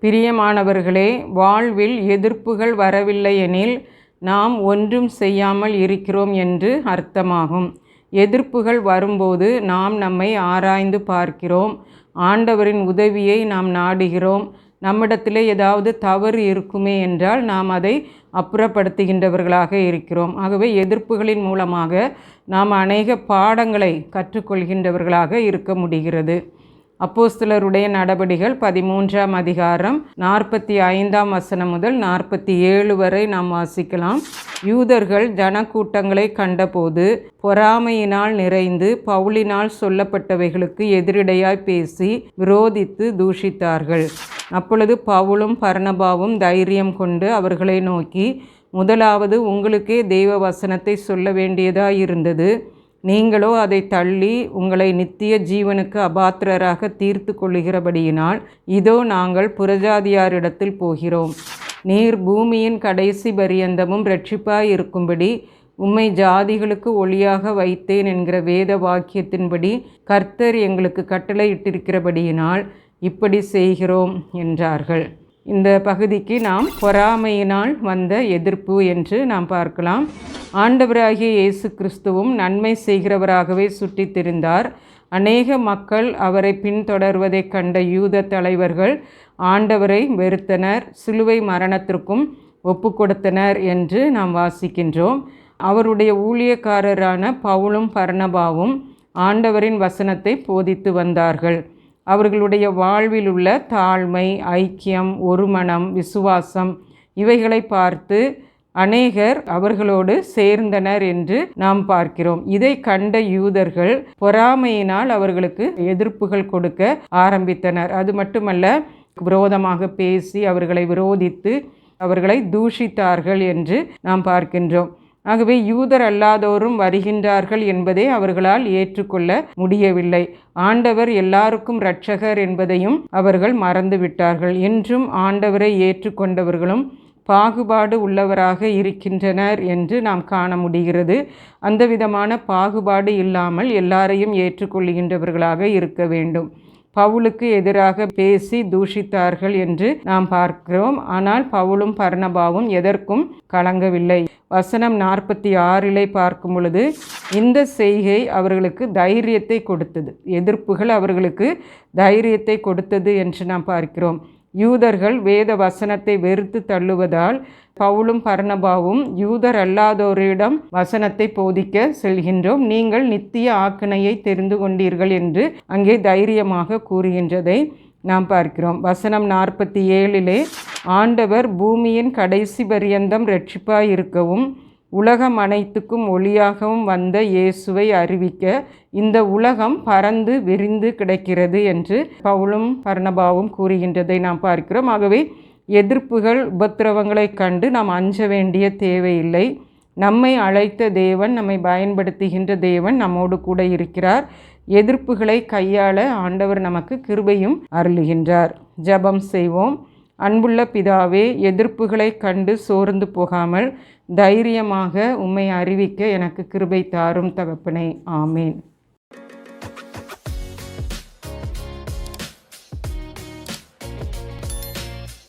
பிரியமானவர்களே, வாழ்வில் எதிர்ப்புகள் வரவில்லை எனில் நாம் ஒன்றும் செய்யாமல் இருக்கிறோம் என்று அர்த்தமாகும். எதிர்ப்புகள் வரும்போது நாம் நம்மை ஆராய்ந்து பார்க்கிறோம். ஆண்டவரின் உதவியை நாம் நாடுகிறோம். நம்மிடத்திலே ஏதாவது தவறு இருக்குமே என்றால் நாம் அதை அப்புறப்படுத்துகின்றவர்களாக இருக்கிறோம். ஆகவே எதிர்ப்புகளின் மூலமாக நாம் அநேக பாடங்களை கற்றுக்கொள்கின்றவர்களாக இருக்க முடிகிறது. அப்போஸ்தலருடைய நடபடிகள் 13ஆம் அதிகாரம் 45ஆம் வசனம் முதல் 47 வரை நாம் வாசிக்கலாம். யூதர்கள் ஜனக்கூட்டங்களை கண்டபோது பொறாமையினால் நிறைந்து பவுலினால் சொல்லப்பட்டவைகளுக்கு எதிரிடையாய் பேசி விரோதித்து தூஷித்தார்கள். அப்பொழுது பவுலும் பர்னபாவும் தைரியம் கொண்டு அவர்களை நோக்கி, முதலாவது உங்களுக்கே தெய்வ வசனத்தை சொல்ல வேண்டியதாயிருந்தது. நீங்களோ அதை தள்ளி உங்களை நித்திய ஜீவனுக்கு அபாத்திரராக தீர்த்து கொள்ளுகிறபடியினால் இதோ நாங்கள் புறஜாதியாரிடத்தில் போகிறோம். நீர் பூமியின் கடைசி பரியந்தமும் இரட்சிப்பாய் இருக்கும்படி உம்மை ஜாதிகளுக்கு ஒளியாக வைத்தேன் என்கிற வேத வாக்கியத்தின்படி கர்த்தர் எங்களுக்கு கட்டளையிட்டிருக்கிறபடியினால் இப்படி செய்கிறோம் என்றார்கள். இந்த பகுதிக்கு நாம் பொறாமையினால் வந்த எதிர்ப்பு என்று நாம் பார்க்கலாம். ஆண்டவராகிய இயேசு கிறிஸ்துவும் நன்மை செய்கிறவராகவே சுற்றித் திரிந்தார். அநேக மக்கள் அவரை பின்தொடர்வதை கண்ட யூத தலைவர்கள் ஆண்டவரை வெறுத்தனர், சிலுவை மரணத்திற்கும் ஒப்பு கொடுத்தனர் என்று நாம் வாசிக்கின்றோம். அவருடைய ஊழியக்காரரான பவுலும் பர்னபாவும் ஆண்டவரின் வசனத்தை போதித்து வந்தார்கள். அவர்களுடைய வாழ்வில் உள்ள தாழ்மை, ஐக்கியம், ஒருமனம், விசுவாசம் இவைகளை பார்த்து அநேகர் அவர்களோடு சேர்ந்தனர் என்று நாம் பார்க்கிறோம். இதை கண்ட யூதர்கள் பொறாமையினால் அவர்களுக்கு எதிர்ப்புகள் கொடுக்க ஆரம்பித்தனர். அது மட்டுமல்ல, விரோதமாக பேசி அவர்களை விரோதித்து அவர்களை தூஷித்தார்கள் என்று நாம் பார்க்கின்றோம். ஆகவே யூதர் அல்லாதோரும் வருகின்றார்கள் என்பதை அவர்களால் ஏற்றுக்கொள்ள முடியவில்லை. ஆண்டவர் எல்லாருக்கும் இரட்சகர் என்பதையும் அவர்கள் மறந்துவிட்டார்கள். என்றும் ஆண்டவரை ஏற்றுக்கொண்டவர்களும் பாகுபாடு உள்ளவராக இருக்கின்றனர் என்று நாம் காண முடிகிறது. அந்த விதமான பாகுபாடு இல்லாமல் எல்லாரையும் ஏற்றுக்கொள்கின்றவர்களாக இருக்க வேண்டும். பவுலுக்கு எதிராக பேசி தூஷித்தார்கள் என்று நாம் பார்க்கிறோம். ஆனால் பவுலும் பர்னபாவும் எதற்கும் கலங்கவில்லை. வசனம் 46 பார்க்கும் பொழுது இந்த செய்கை அவர்களுக்கு தைரியத்தை கொடுத்தது. எதிர்ப்புகள் அவர்களுக்கு தைரியத்தை கொடுத்தது என்று நாம் பார்க்கிறோம். யூதர்கள் வேத வசனத்தை வெறுத்து தள்ளுவதால் பவுலும் பர்னபாவும் யூதர் அல்லாதோரிடம் வசனத்தை போதிக்க செல்கின்றோம். நீங்கள் நித்திய ஆக்கினையை தெரிந்து கொண்டீர்கள் என்று அங்கே தைரியமாக கூறுகின்றதை நாம் பார்க்கிறோம். வசனம் 47 ஆண்டவர் பூமியின் கடைசி பரியந்தம் இரட்சிப்பாய் இருக்கவும் உலகம் அனைத்துக்கும் ஒளியாகவும் வந்த இயேசுவை அறிவிக்க இந்த உலகம் பறந்து விரிந்து கிடக்கிறது என்று பவுலும் பர்னபாவும் கூறுகின்றதை நாம் பார்க்கிறோம். ஆகவே எதிர்ப்புகள், உபத்திரவங்களை கண்டு நாம் அஞ்ச வேண்டிய தேவையில்லை. நம்மை அழைத்த தேவன், நம்மை பயன்படுத்துகின்ற தேவன் நம்மோடு கூட இருக்கிறார். எதிர்ப்புகளை கையாள ஆண்டவர் நமக்கு கிருபையும் அருளுகின்றார். ஜெபம் செய்வோம். அன்புள்ள பிதாவே, எதிர்ப்புகளை கண்டு சோர்ந்து போகாமல் தைரியமாக உம்மை அறிவிக்க எனக்கு கிருபை தாரும் தகப்பனே. ஆமேன்.